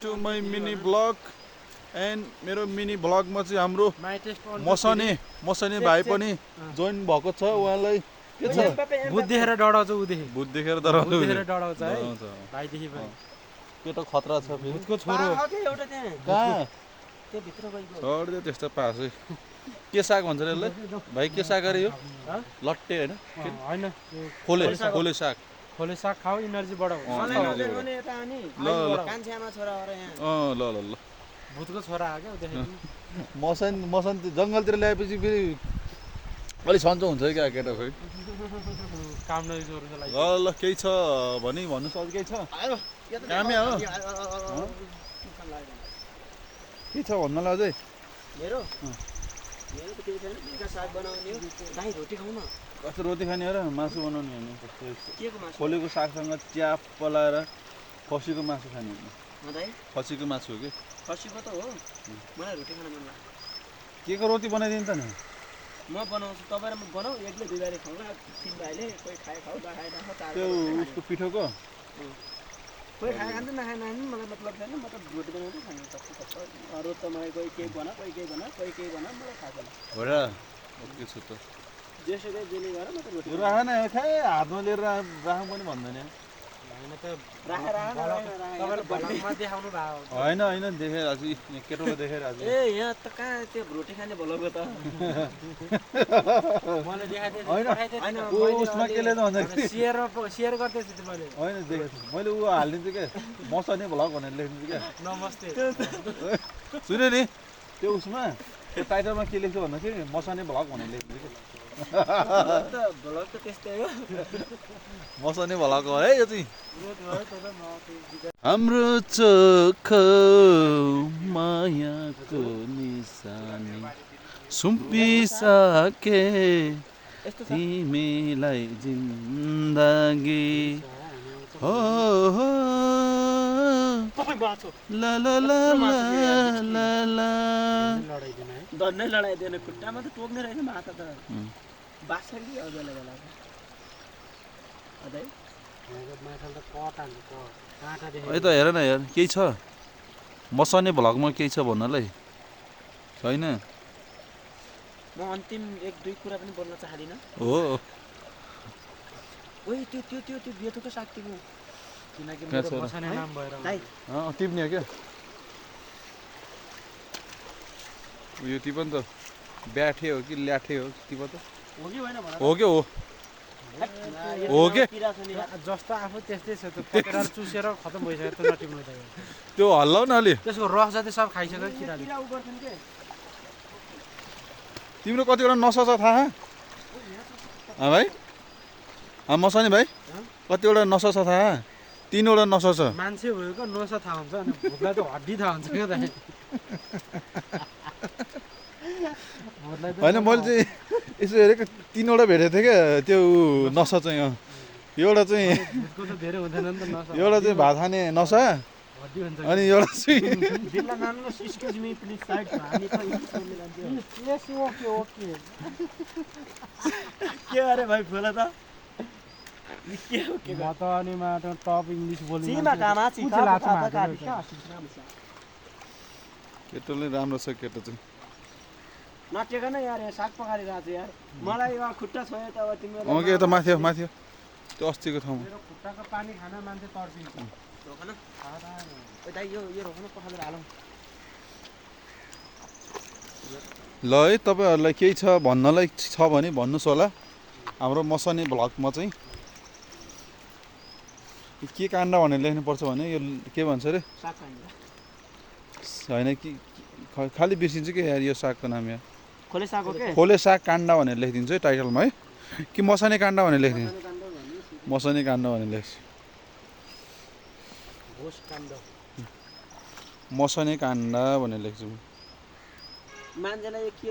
To my mini vlog and मेरो mini भ्लगमा चाहिँ हाम्रो मसने भाइ पनि जोइन भएको छ उहाँलाई के छ भूत देखेर डराउँछ उदेखि भूत देखेर डराउँछ है भाइदेखि पनि के त खतरा छ फेरि भूतको छोरो कहाँ त्यो भित्र गइको छोड्दियो त्यस्तो पास है के साग भन्छ रे यसलाई भाइ के साग अरे यो लट्टे हैन हैन खोले साग खोले साग खाऊ एनर्जी बढाउँछ कान्छ्यामा छोरा हो र यहाँ ल भूतको छोरा आ क्या उदेखि मसन जङ्गलतिर ल्याएपछि फेरि अलि सन्चो हुन्छ क्या केटा खोइ काम नै जोर्छ लागि ल केही छ भनी भन्नुस् अझ केही छ कामै हो के छ भन्नलाई अझै मेरो मेरो त केही छैन बेलुका साग बनाउने हो दाइ रोटी खाऊ न कस्तो रोटी खाने हो र मासु बनाउने होइन के को मासु खोलेको सागसँग चिया पलाएर खसीको मासु खाने हो दाइ खसीको मासु हो कि खसीको त हो मलाई रोटी खान मन लाग्छ के को रोटी बनाइदिनु त नि म बनाउँछु तपाईँ र म बनाऊ एकले दुई बारी खाऊ न तिन भाइले कोही खाए खाऊ नखाए नखाऊ चार त्यो उसको पिठोको कोही खाए खान्छ नखाए नखाए मलाई मतलब छैन म त रोटी बनाउँछु खानु सक्छु अरू त मलाई कोही केही बना कोही केही बना कोही केही बना मलाई थाहा छैन हो र ओके छु त जेसुकै जेले गर म त रोटी राख न खाए हातमा लिएर राख पनि भन्दैन हैन त तपाईँले भलामा देखाउनु भयो होइन होइन देखेर आज केटोको देखेर आज ए यहाँ त कहाँ त्यो रोटी खाने भलोको त मैले देखाइदिए होइन उसमा केले त भन्दाखेरि शेयर गर्दै थिएँ मैले होइन देखेको छु मैले ऊ हालिदिन्छु क्या मसने भ्लग भनेर लेखिदिन्छु क्या नमस्ते सुन्यो नि त्यो उसमा त्यो टाइटलमा के लेख्छु भन्दाखेरि मसने भ्लग भनेर लेखिदिन्छु क्या भलोग त त्यस्तै हो मसने भ्लग हो है यो चाहिँ हाम्रो चोख मायाको निशानी सुम्पिसके तिमीलाई जिन्दगी हो ला ला ला ला ला धन्नै लडाइदिएन खुट्टामा त टोक्ने रहेछ माथा त बास्छ कि अब बेला बेला अझै है त हेर न यार केही छ मसने भ्लगमा केही छ भन्नलाई छैन म अन्तिम एक दुई कुरा पनि बोल्न चाहदिनँ हो ओइ त्यो त्यो त्यो त्यो बेथुको साग टिप्नु किनकि मेरो बसाने नाम भएर दाइ टिप्ने हो क्या उयो टिप नि त ब्याठे हो कि ल्याठे हो टिप त हो कि होइन भन हो के हो हो के जस्तो आफू त्यस्तै छ त्यो पकेर चुसेर खतम भइसक्यो त्यो नटिप्नु त त्यो हल्लाउ न अलि त्यसको रस जति सब खाइसक्यो किराले किरा उ गर्छन् के तिम्रो कतिवटा नसा छ थाहा भाइ मसनी भाइ कतिवटा नसा छ थाहा 3 वटा नसा छ मान्छे भएको नसा थाहा हुन्छ अनि भूतलाई त हड्डी थाहा हुन्छ क्या दाइ होइन मैले चाहिँ यसो हेरेको 3 वटा भेटेको थिएँ क्या त्यो नसा चाहिँ एउटा चाहिँ भूतको त धेरै हुँदैन नि त नसा एउटा चाहिँ भात खाने नसा हड्डी हुन्छ अनि एउटा चाहिँ बिल्ला नान्नु एक्सक्युज मी प्लिज साइड हामी त इन्डियनले जान्छौँ यस ओके ओके के अरे भाइ बोला त के हो के म त अनि माटो टप इङ्ग्लिस बोल्नु सीमा कामा चिका केटोले राम्रो छ केटो चाहिँ नटेको न यार यहाँ साग पकाइरहेको छु यार मलाई यो खुट्टा छोयो त अब तिम्रो के त माथि हो त्यो अस्तिको ठाउँमा मेरो खुट्टाको पानी खान मान्छे तर्सिन्छ रोक न ए दाइ यो रोक न पखालेर हालौँ ल है तपाईँहरूलाई केही छ भन्नलाई छ भने भन्नुहोस् होला हाम्रो मसनी भ्लगमा चाहिँ के काण्ड भनेर लेख्नुपर्छ भने यो के भन्छ अरे साग खाइन्छ होइन कि खालि बिर्सिन्छु कि यार यो सागको नाम यार खोले साग हो के खोले साग काण्ड भनेर लेखिदिन्छु है टाइटलमा है कि मसनी काण्ड भनेर लेखिदिन्छु मसनी काण्ड भनेर लेख्छु घोष काण्ड मसनी काण्ड भनेर लेख्छु मान्छेलाई के